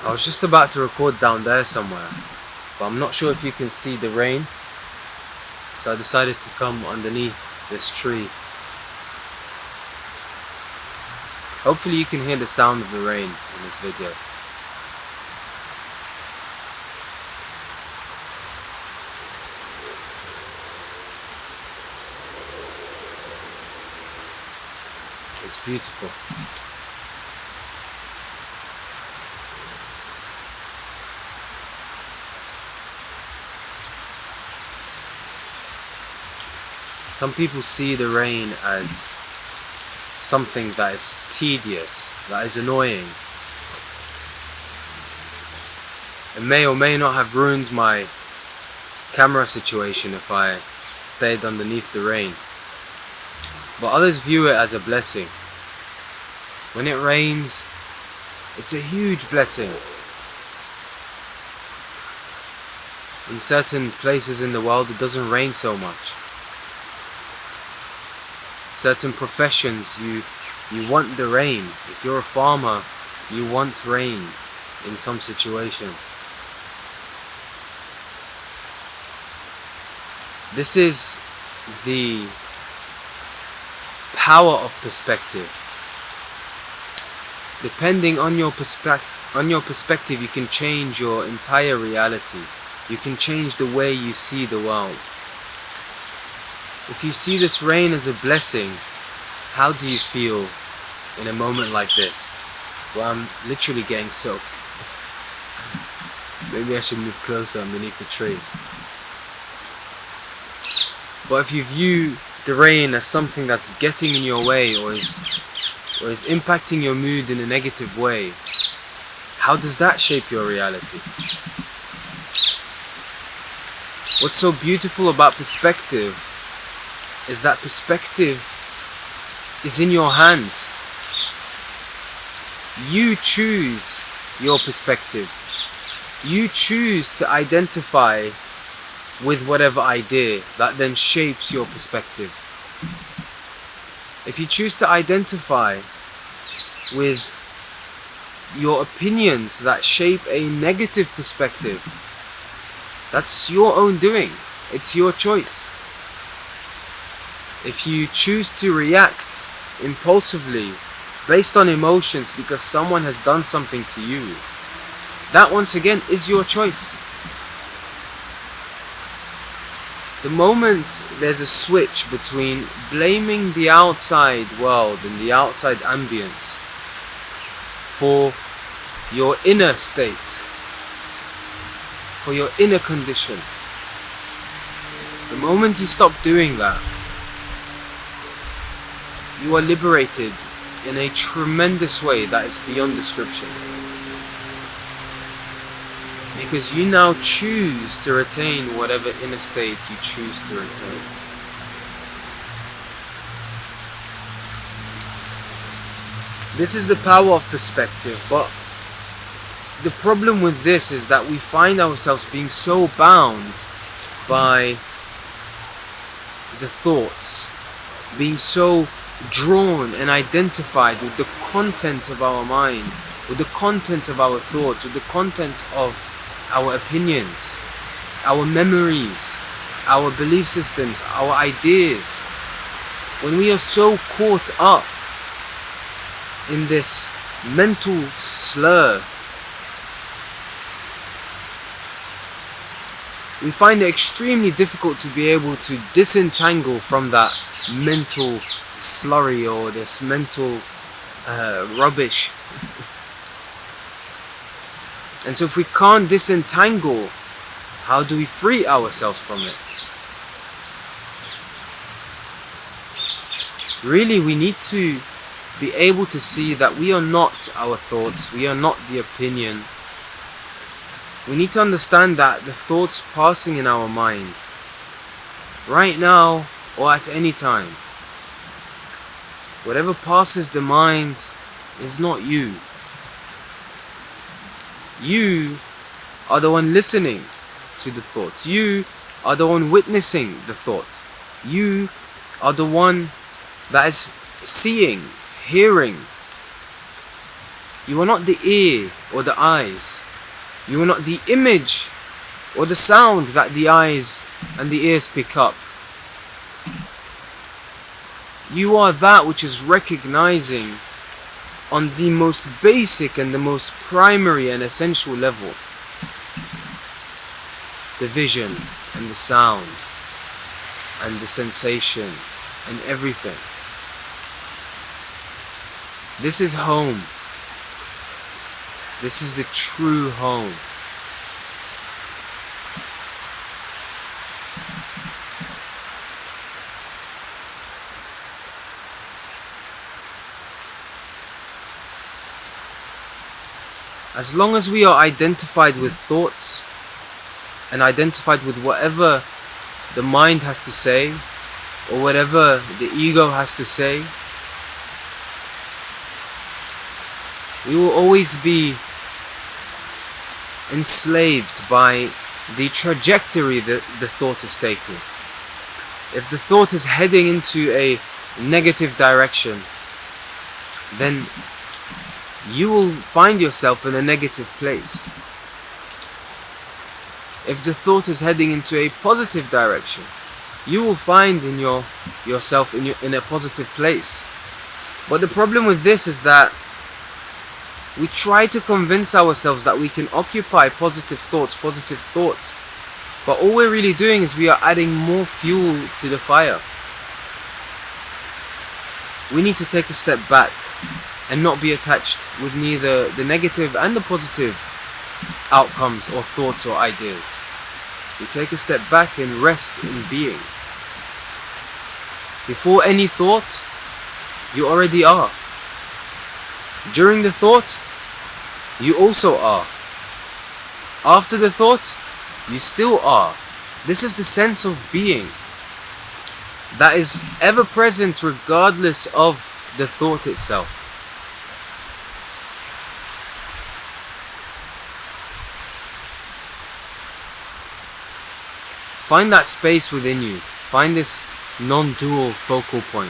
I was just about to record down there somewhere, but I'm not sure if you can see the rain, so I decided to come underneath this tree. Hopefully you can hear the sound of the rain in this video. It's beautiful. Some people see the rain as something that is tedious, that is annoying. It may or may not have ruined my camera situation if I stayed underneath the rain. But others view it as a blessing. When it rains, it's a huge blessing. In certain places in the world it doesn't rain so much. Certain professions, you want the rain. If you're a farmer, you want rain in some situations. This is the power of perspective. Depending on your perspective, you can change your entire reality. You can change the way you see the world. If you see this rain as a blessing, how do you feel in a moment like this? Well, I'm literally getting soaked. Maybe I should move closer underneath the tree. But if you view the rain as something that's getting in your way or is impacting your mood in a negative way, how does that shape your reality? What's so beautiful about perspective is that perspective is in your hands. You choose your perspective. You choose to identify with whatever idea that then shapes your perspective. If you choose to identify with your opinions that shape a negative perspective, that's your own doing. It's your choice. If you choose to react impulsively based on emotions because someone has done something to you, that once again is your choice. The moment there's a switch between blaming the outside world and the outside ambience for your inner state, for your inner condition, the moment you stop doing that, you are liberated in a tremendous way that is beyond description. Because you now choose to retain whatever inner state you choose to retain. This is the power of perspective, but the problem with this is that we find ourselves being so bound by the thoughts, being so drawn and identified with the contents of our mind, with the contents of our thoughts, with the contents of our opinions, our memories, our belief systems, our ideas. When we are so caught up in this mental slur, we find it extremely difficult to be able to disentangle from that mental slurry or this mental rubbish. And so if we can't disentangle, how do we free ourselves from it? Really, we need to be able to see that we are not our thoughts, we are not the opinion. We need to understand that the thoughts passing in our mind, right now or at any time, whatever passes the mind is not you. You are the one listening to the thoughts. You are the one witnessing the thought. You are the one that is seeing, hearing. You are not the ear or the eyes. You are not the image or the sound that the eyes and the ears pick up. You are that which is recognizing on the most basic and the most primary and essential level the vision and the sound and the sensation and everything. This is home. This is the true home. As long as we are identified with thoughts and identified with whatever the mind has to say or whatever the ego has to say, we will always be enslaved by the trajectory that the thought is taking. If the thought is heading into a negative direction, then you will find yourself in a negative place. If the thought is heading into a positive direction, you will find yourself in a positive place. But the problem with this is that we try to convince ourselves that we can occupy positive thoughts, but all we're really doing is we are adding more fuel to the fire. We need to take a step back and not be attached with neither the negative and the positive outcomes or thoughts or ideas. We take a step back and rest in being. Before any thought, you already are. During the thought, you also are. After the thought, you still are. This is the sense of being that is ever present regardless of the thought itself. Find that space within you. Find this non-dual focal point.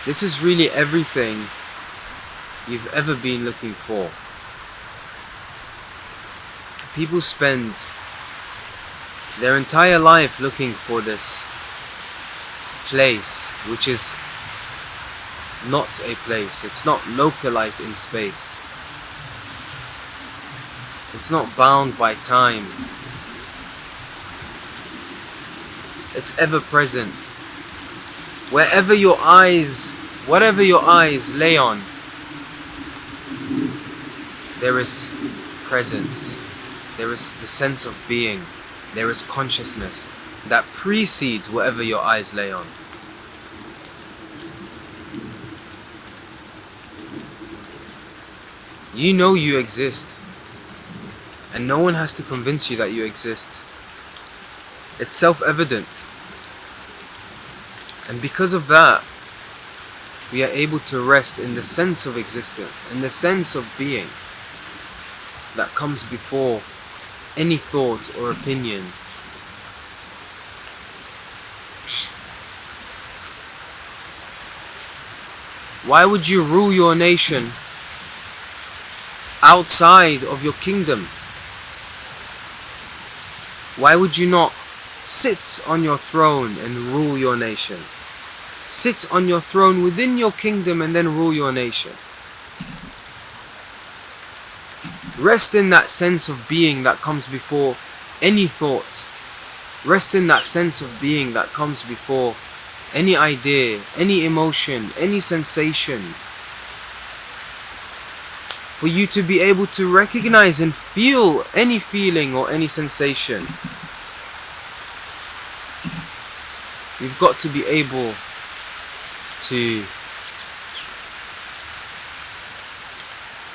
This is really everything you've ever been looking for. People spend their entire life looking for this place, which is not a place. It's not localized in space. It's not bound by time. It's ever present. Whatever your eyes lay on, there is presence. There is the sense of being. There is consciousness that precedes whatever your eyes lay on. You know you exist, and no one has to convince you that you exist. It's self-evident. And because of that, we are able to rest in the sense of existence, in the sense of being that comes before any thought or opinion. Why would you rule your nation outside of your kingdom? Why would you not sit on your throne and rule your nation? Sit on your throne within your kingdom and then rule your nation. Rest in that sense of being that comes before any thought. Rest in that sense of being that comes before any idea, any emotion, any sensation. For you to be able to recognize and feel any feeling or any sensation, you've got to be able to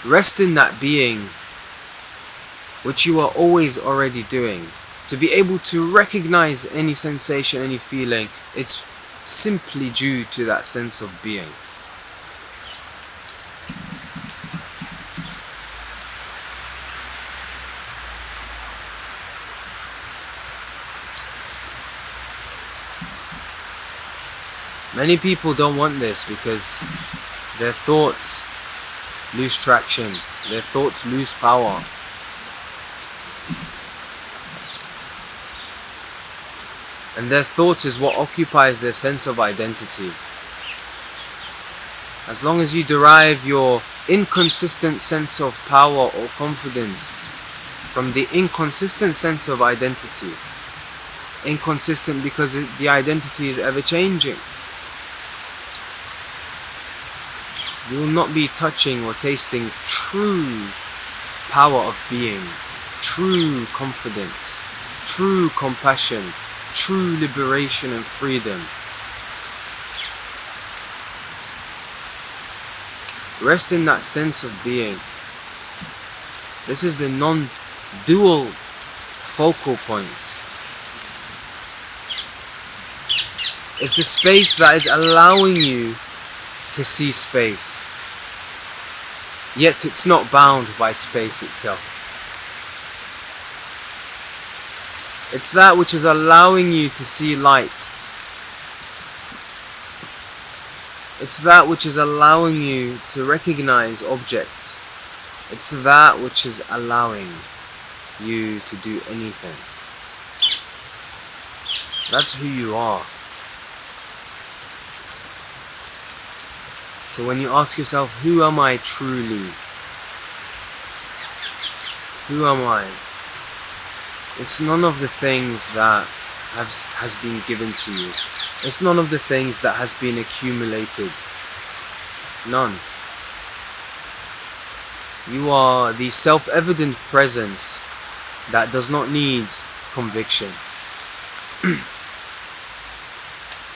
rest in that being which you are always already doing. To be able to recognize any sensation, any feeling, it's simply due to that sense of being. Many people don't want this because their thoughts lose traction. Their thoughts lose power. And their thoughts is what occupies their sense of identity. As long as you derive your inconsistent sense of power or confidence from the inconsistent sense of identity, inconsistent because the identity is ever changing, you will not be touching or tasting true power of being, true confidence, true compassion, true liberation and freedom. Rest in that sense of being. This is the non-dual focal point. It's the space that is allowing you to see space. Yet it's not bound by space itself. It's that which is allowing you to see light. It's that which is allowing you to recognize objects. It's that which is allowing you to do anything. That's who you are. So when you ask yourself, who am I truly? Who am I? It's none of the things that has been given to you. It's none of the things that has been accumulated. None. You are the self-evident presence that does not need conviction.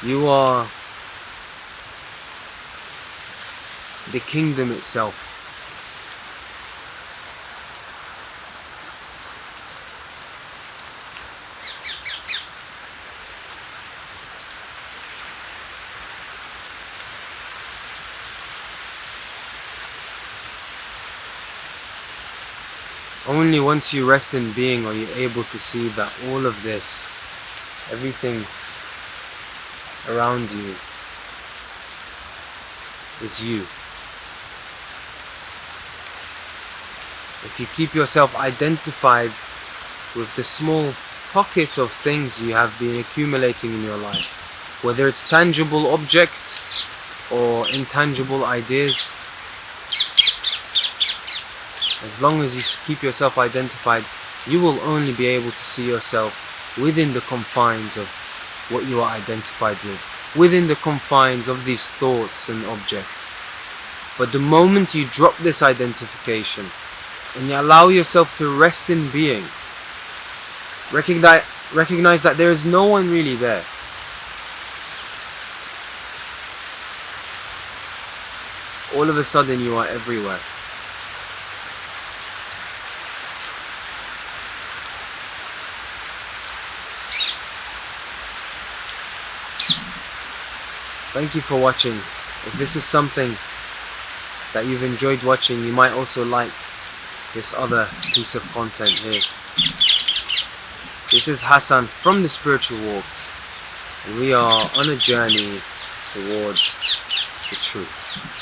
You are the kingdom itself. Only once you rest in being are you able to see that all of this, everything around you, is you. If you keep yourself identified with the small pocket of things you have been accumulating in your life, whether it's tangible objects or intangible ideas, as long as you keep yourself identified, you will only be able to see yourself within the confines of what you are identified with, within the confines of these thoughts and objects. But the moment you drop this identification and you allow yourself to rest in being, recognize that there is no one really there. All of a sudden you are everywhere. Thank you for watching. If this is something that you've enjoyed watching, you might also like this other piece of content here. This is Hassan from the Spiritual Walks, and we are on a journey towards the truth.